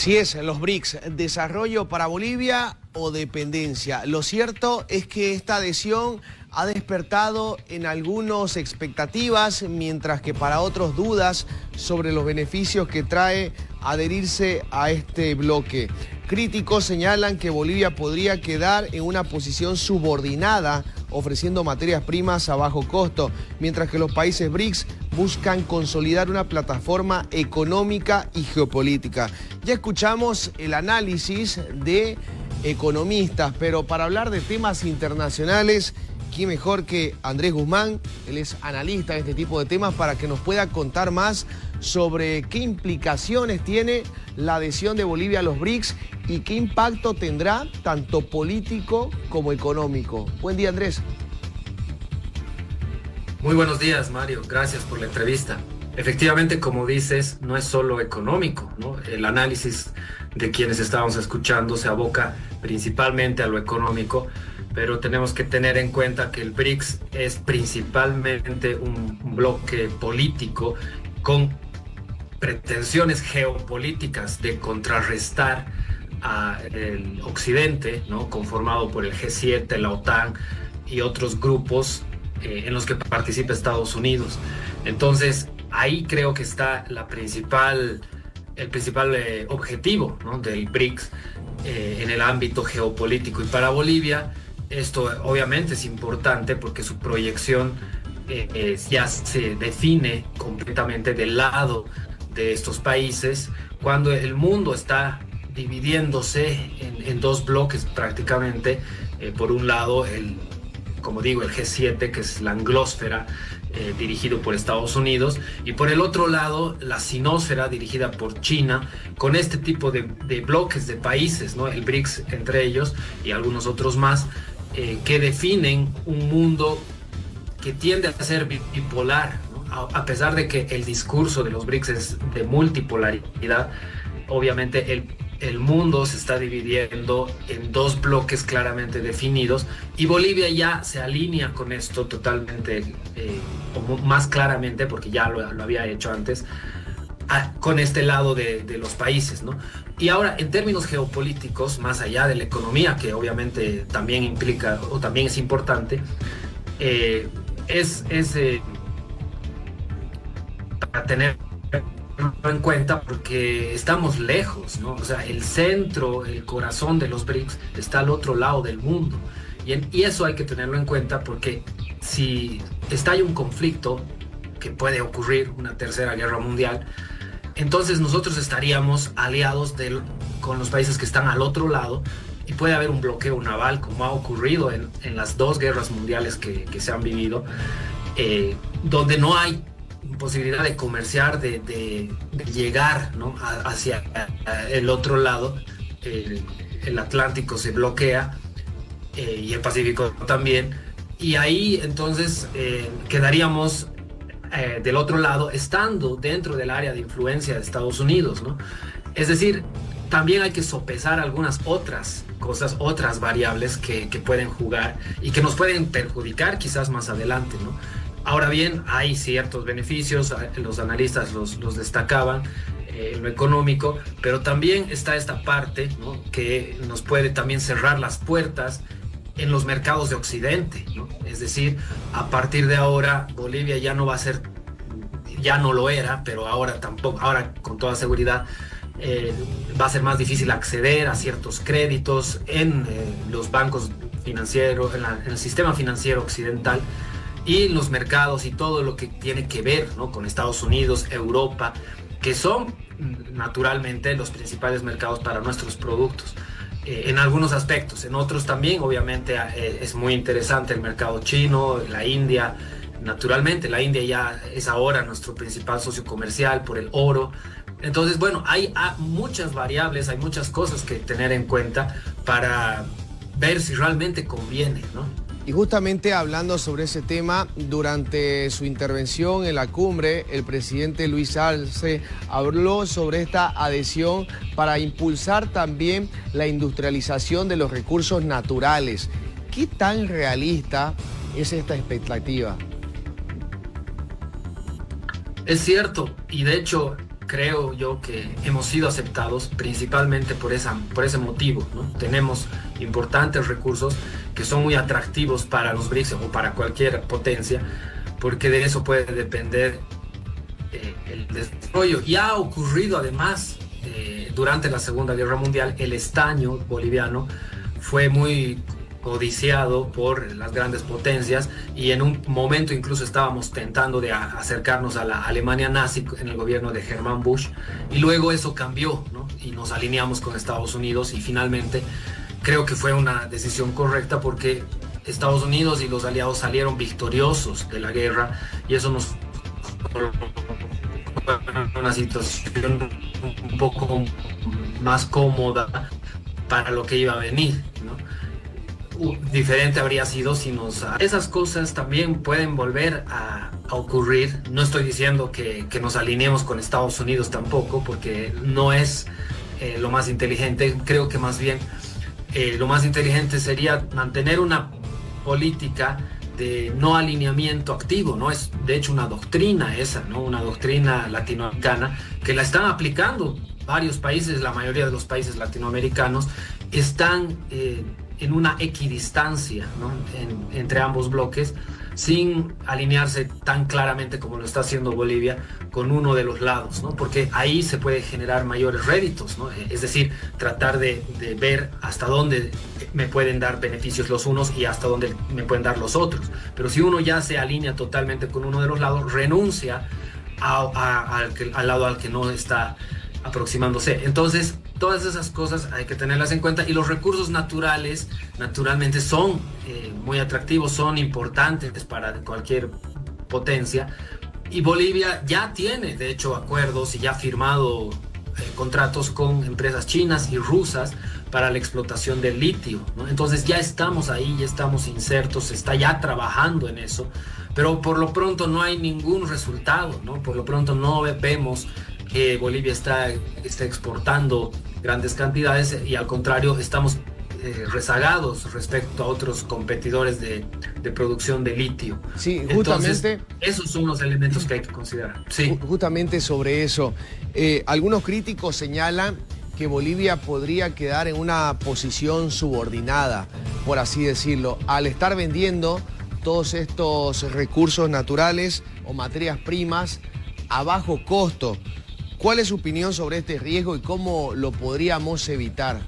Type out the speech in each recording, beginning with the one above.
Si es los BRICS, desarrollo para Bolivia o dependencia. Lo cierto es que esta adhesión ha despertado en algunos expectativas, mientras que para otros dudas sobre los beneficios que trae adherirse a este bloque. Críticos señalan que Bolivia podría quedar en una posición subordinada, ofreciendo materias primas a bajo costo, mientras que los países BRICS buscan consolidar una plataforma económica y geopolítica. Ya escuchamos el análisis de economistas, pero para hablar de temas internacionales, ¿quién mejor que Andrés Guzmán? Él es analista de este tipo de temas para que nos pueda contar más sobre qué implicaciones tiene la adhesión de Bolivia a los BRICS y qué impacto tendrá tanto político como económico. Buen día, Andrés. Muy buenos días, Mario. Gracias por la entrevista. Efectivamente, como dices, no es solo económico, ¿no? El análisis de quienes estábamos escuchando se aboca principalmente a lo económico, pero tenemos que tener en cuenta que el BRICS es principalmente un bloque político con pretensiones geopolíticas de contrarrestar al Occidente, ¿no? Conformado por el G7, la OTAN y otros grupos en los que participa Estados Unidos. Entonces, ahí creo que está el principal objetivo, ¿no? del BRICS en el ámbito geopolítico. Y para Bolivia, esto obviamente es importante porque su proyección ya se define completamente del lado de estos países, cuando el mundo está dividiéndose en dos bloques prácticamente. Por un lado, como digo, el G7, que es la anglósfera, dirigido por Estados Unidos, y por el otro lado, la sinósfera, dirigida por China, con este tipo de bloques de países, ¿no? El BRICS entre ellos y algunos otros más, que definen un mundo que tiende a ser bipolar, ¿no? A pesar de que el discurso de los BRICS es de multipolaridad, obviamente el mundo se está dividiendo en dos bloques claramente definidos, y Bolivia ya se alinea con esto totalmente, o más claramente, porque ya lo había hecho antes, con este lado de los países, ¿no? Y ahora, en términos geopolíticos, más allá de la economía, que obviamente también implica, o también es importante, para tener en cuenta, porque estamos lejos, ¿no? O sea, el centro, el corazón de los BRICS está al otro lado del mundo. Y eso hay que tenerlo en cuenta, porque si estalla un conflicto, que puede ocurrir una tercera guerra mundial, entonces nosotros estaríamos aliados con los países que están al otro lado, y puede haber un bloqueo naval, como ha ocurrido en las dos guerras mundiales que se han vivido, donde no hay posibilidad de comerciar, de llegar, ¿no? hacia el otro lado. El Atlántico se bloquea, y el Pacífico también, y ahí entonces quedaríamos del otro lado, estando dentro del área de influencia de Estados Unidos, ¿no? Es decir, también hay que sopesar algunas otras cosas, otras variables que pueden jugar y que nos pueden perjudicar quizás más adelante, ¿no? Ahora bien, hay ciertos beneficios, los analistas los destacaban, lo económico, pero también está esta parte, ¿no? que nos puede también cerrar las puertas en los mercados de Occidente, ¿no? Es decir, a partir de ahora, Bolivia ya no va a ser, ya no lo era, pero ahora tampoco, ahora con toda seguridad, va a ser más difícil acceder a ciertos créditos en los bancos financieros, en el sistema financiero occidental, y los mercados y todo lo que tiene que ver, ¿no? con Estados Unidos, Europa, que son naturalmente los principales mercados para nuestros productos. En algunos aspectos, en otros también, obviamente, es muy interesante el mercado chino, la India. Naturalmente, la India ya es ahora nuestro principal socio comercial por el oro. Entonces, bueno, hay muchas variables, hay muchas cosas que tener en cuenta para ver si realmente conviene, ¿no? Y justamente hablando sobre ese tema, durante su intervención en la cumbre, el presidente Luis Arce habló sobre esta adhesión para impulsar también la industrialización de los recursos naturales. ¿Qué tan realista es esta expectativa? Es cierto, y de hecho creo yo que hemos sido aceptados principalmente por ese motivo, ¿no? Tenemos importantes recursos que son muy atractivos para los BRICS o para cualquier potencia, porque de eso puede depender el desarrollo. Y ha ocurrido además, durante la Segunda Guerra Mundial, el estaño boliviano fue muy codiciado por las grandes potencias, y en un momento incluso estábamos tentando de acercarnos a la Alemania nazi en el gobierno de Hermann Busch, y luego eso cambió, ¿no? Y nos alineamos con Estados Unidos, y finalmente creo que fue una decisión correcta, porque Estados Unidos y los aliados salieron victoriosos de la guerra, y eso nos una situación un poco más cómoda para lo que iba a venir, ¿no? Diferente habría sido si esas cosas también pueden volver a ocurrir. No estoy diciendo que nos alineemos con Estados Unidos tampoco, porque no es lo más inteligente. Creo que más bien lo más inteligente sería mantener una política de no alineamiento activo, ¿no? Es de hecho una doctrina esa, ¿no? Una doctrina latinoamericana que la están aplicando varios países. La mayoría de los países latinoamericanos están en una equidistancia, ¿no? Entre ambos bloques, sin alinearse tan claramente como lo está haciendo Bolivia con uno de los lados, ¿no? Porque ahí se puede generar mayores réditos, ¿no? Es decir, tratar de ver hasta dónde me pueden dar beneficios los unos y hasta dónde me pueden dar los otros. Pero si uno ya se alinea totalmente con uno de los lados, renuncia al lado al que no está aproximándose. Entonces, todas esas cosas hay que tenerlas en cuenta, y los recursos naturales naturalmente son muy atractivos, son importantes para cualquier potencia, y Bolivia ya tiene de hecho acuerdos y ya ha firmado contratos con empresas chinas y rusas para la explotación del litio, ¿no? Entonces ya estamos ahí, ya estamos insertos, se está ya trabajando en eso, pero por lo pronto no hay ningún resultado, ¿no? Por lo pronto no vemos que Bolivia está exportando grandes cantidades, y al contrario estamos rezagados respecto a otros competidores de producción de litio. Sí, justamente. Entonces, esos son los elementos que hay que considerar. Sí. Justamente sobre eso, algunos críticos señalan que Bolivia podría quedar en una posición subordinada, por así decirlo, al estar vendiendo todos estos recursos naturales o materias primas a bajo costo. ¿Cuál es su opinión sobre este riesgo y cómo lo podríamos evitar?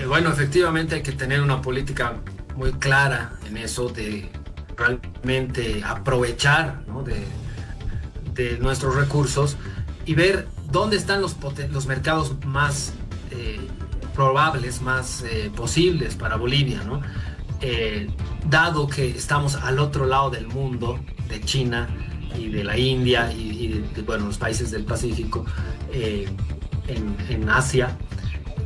Bueno, efectivamente hay que tener una política muy clara en eso, de realmente aprovechar, ¿no? de nuestros recursos, y ver dónde están los mercados más probables, más posibles para Bolivia, ¿no? Dado que estamos al otro lado del mundo, de China y de la India y de los países del Pacífico, en Asia,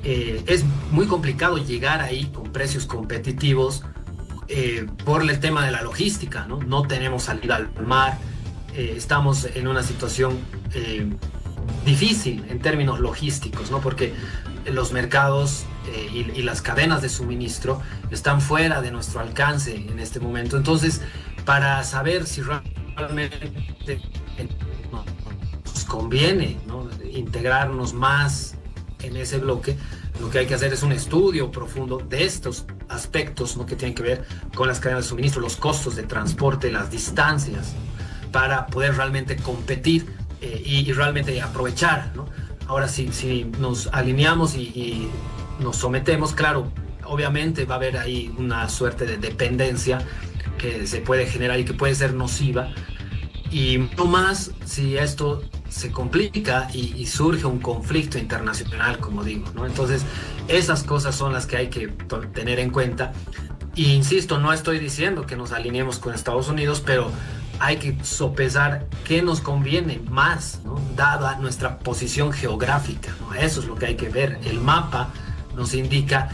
es muy complicado llegar ahí con precios competitivos por el tema de la logística, ¿no? No tenemos salida al mar, estamos en una situación difícil en términos logísticos, ¿no? Porque los mercados y las cadenas de suministro están fuera de nuestro alcance en este momento. Entonces, para saber si realmente nos conviene, ¿no? Integrarnos más en ese bloque, lo que hay que hacer es un estudio profundo de estos aspectos, ¿no? Que tienen que ver con las cadenas de suministro, los costos de transporte, las distancias, para poder realmente competir y realmente aprovechar, ¿no? Ahora, si nos alineamos y nos sometemos, claro, obviamente va a haber ahí una suerte de dependencia que se puede generar y que puede ser nociva, y no más si esto se complica y surge un conflicto internacional, como digo, ¿no? Entonces, esas cosas son las que hay que tener en cuenta. Y insisto, no estoy diciendo que nos alineemos con Estados Unidos, pero hay que sopesar qué nos conviene más, ¿no? Dada nuestra posición geográfica, ¿no? Eso es lo que hay que ver. El mapa nos indica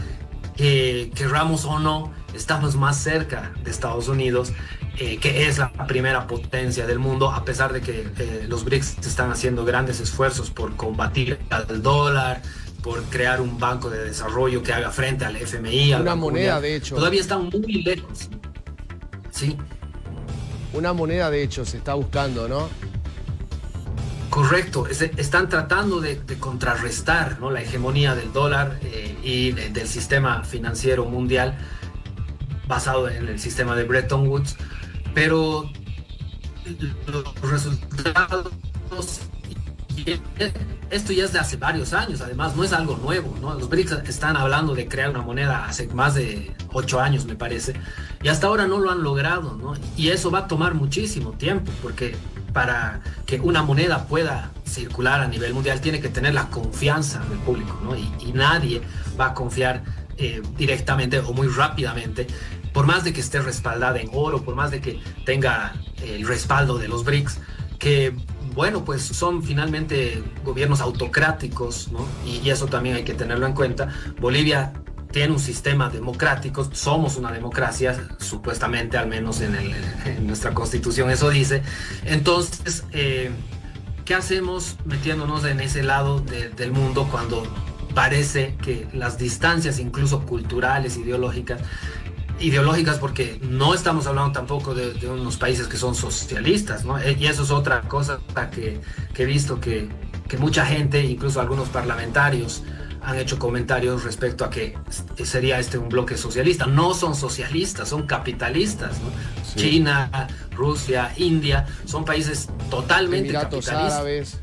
que, querramos o no, estamos más cerca de Estados Unidos, que es la primera potencia del mundo, a pesar de que los BRICS están haciendo grandes esfuerzos por combatir al dólar, por crear un banco de desarrollo que haga frente al FMI. Una moneda, de hecho. Todavía están muy lejos. Sí. Una moneda, de hecho, se está buscando, ¿no? Correcto, están tratando de contrarrestar, ¿no?, la hegemonía del dólar y del sistema financiero mundial basado en el sistema de Bretton Woods, pero los resultados, esto ya es de hace varios años, además no es algo nuevo, ¿no? Los BRICS están hablando de crear una moneda hace más de 8 años, me parece, y hasta ahora no lo han logrado, ¿no? Y eso va a tomar muchísimo tiempo, porque para que una moneda pueda circular a nivel mundial tiene que tener la confianza del público, ¿no? Y nadie va a confiar directamente o muy rápidamente, por más de que esté respaldada en oro, por más de que tenga el respaldo de los BRICS, que bueno, pues son finalmente gobiernos autocráticos, ¿no? Y eso también hay que tenerlo en cuenta. Bolivia tiene un sistema democrático, somos una democracia, supuestamente, al menos en nuestra constitución eso dice. Entonces, ¿qué hacemos metiéndonos en ese lado del mundo cuando parece que las distancias, incluso culturales, ideológicas, porque no estamos hablando tampoco de unos países que son socialistas, ¿no? Y eso es otra cosa que he visto que mucha gente, incluso algunos parlamentarios, han hecho comentarios respecto a que sería un bloque socialista. No son socialistas, son capitalistas, ¿no? Sí. China, Rusia, India, son países totalmente Emiratos capitalistas. Árabes.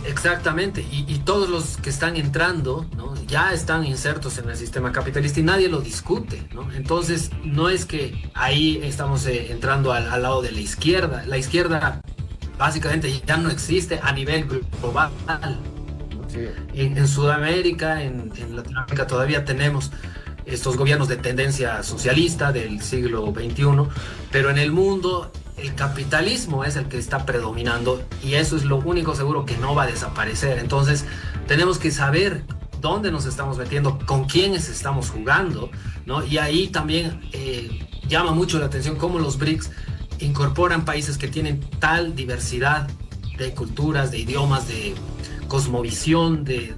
Exactamente, y todos los que están entrando, ¿no?, ya están insertos en el sistema capitalista y nadie lo discute, ¿no? Entonces, no es que ahí estamos entrando al lado de la izquierda. La izquierda básicamente ya no existe a nivel global. Sí. En Sudamérica, en Latinoamérica todavía tenemos estos gobiernos de tendencia socialista del siglo XXI, pero en el mundo el capitalismo es el que está predominando y eso es lo único seguro que no va a desaparecer. Entonces tenemos que saber dónde nos estamos metiendo, con quiénes estamos jugando, ¿no? Y ahí también llama mucho la atención cómo los BRICS incorporan países que tienen tal diversidad de culturas, de idiomas, de cosmovisión, de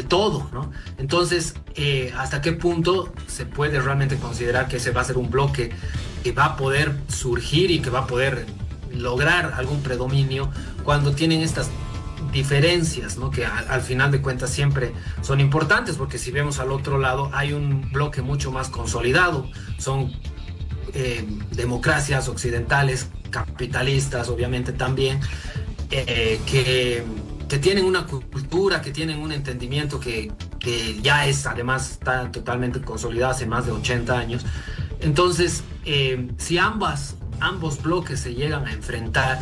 todo, ¿no? Entonces, ¿hasta qué punto se puede realmente considerar que ese va a ser un bloque que va a poder surgir y que va a poder lograr algún predominio cuando tienen estas diferencias, ¿no?, que al final de cuentas siempre son importantes? Porque si vemos al otro lado hay un bloque mucho más consolidado, son democracias occidentales, capitalistas obviamente también, que tienen una cultura, que tienen un entendimiento que ya además está totalmente consolidado hace más de 80 años. Entonces, si ambos bloques se llegan a enfrentar,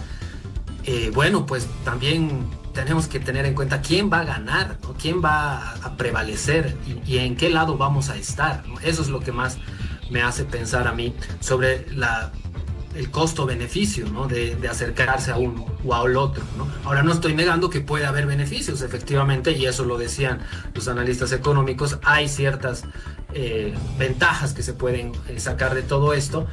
bueno, pues también tenemos que tener en cuenta quién va a ganar, ¿no?, quién va a prevalecer y en qué lado vamos a estar, ¿no? Eso es lo que más me hace pensar a mí sobre el costo-beneficio, ¿no?, de acercarse a uno o al otro, ¿no? Ahora, no estoy negando que puede haber beneficios, efectivamente, y eso lo decían los analistas económicos. Hay ciertas ventajas que se pueden sacar de todo esto,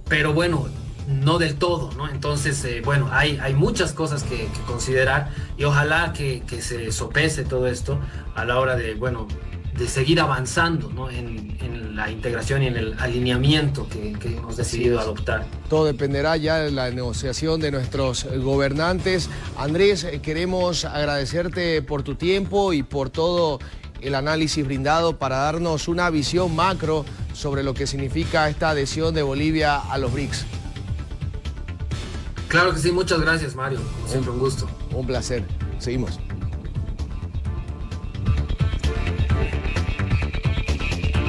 pero bueno, no del todo, ¿no? Entonces, bueno, hay muchas cosas que considerar y ojalá que se sopese todo esto a la hora de, bueno, de seguir avanzando, ¿no?, en la integración y en el alineamiento que hemos decidido adoptar. Todo dependerá ya de la negociación de nuestros gobernantes. Andrés, queremos agradecerte por tu tiempo y por todo el análisis brindado para darnos una visión macro sobre lo que significa esta adhesión de Bolivia a los BRICS. Claro que sí, muchas gracias, Mario. Siempre un gusto. Un placer. Seguimos.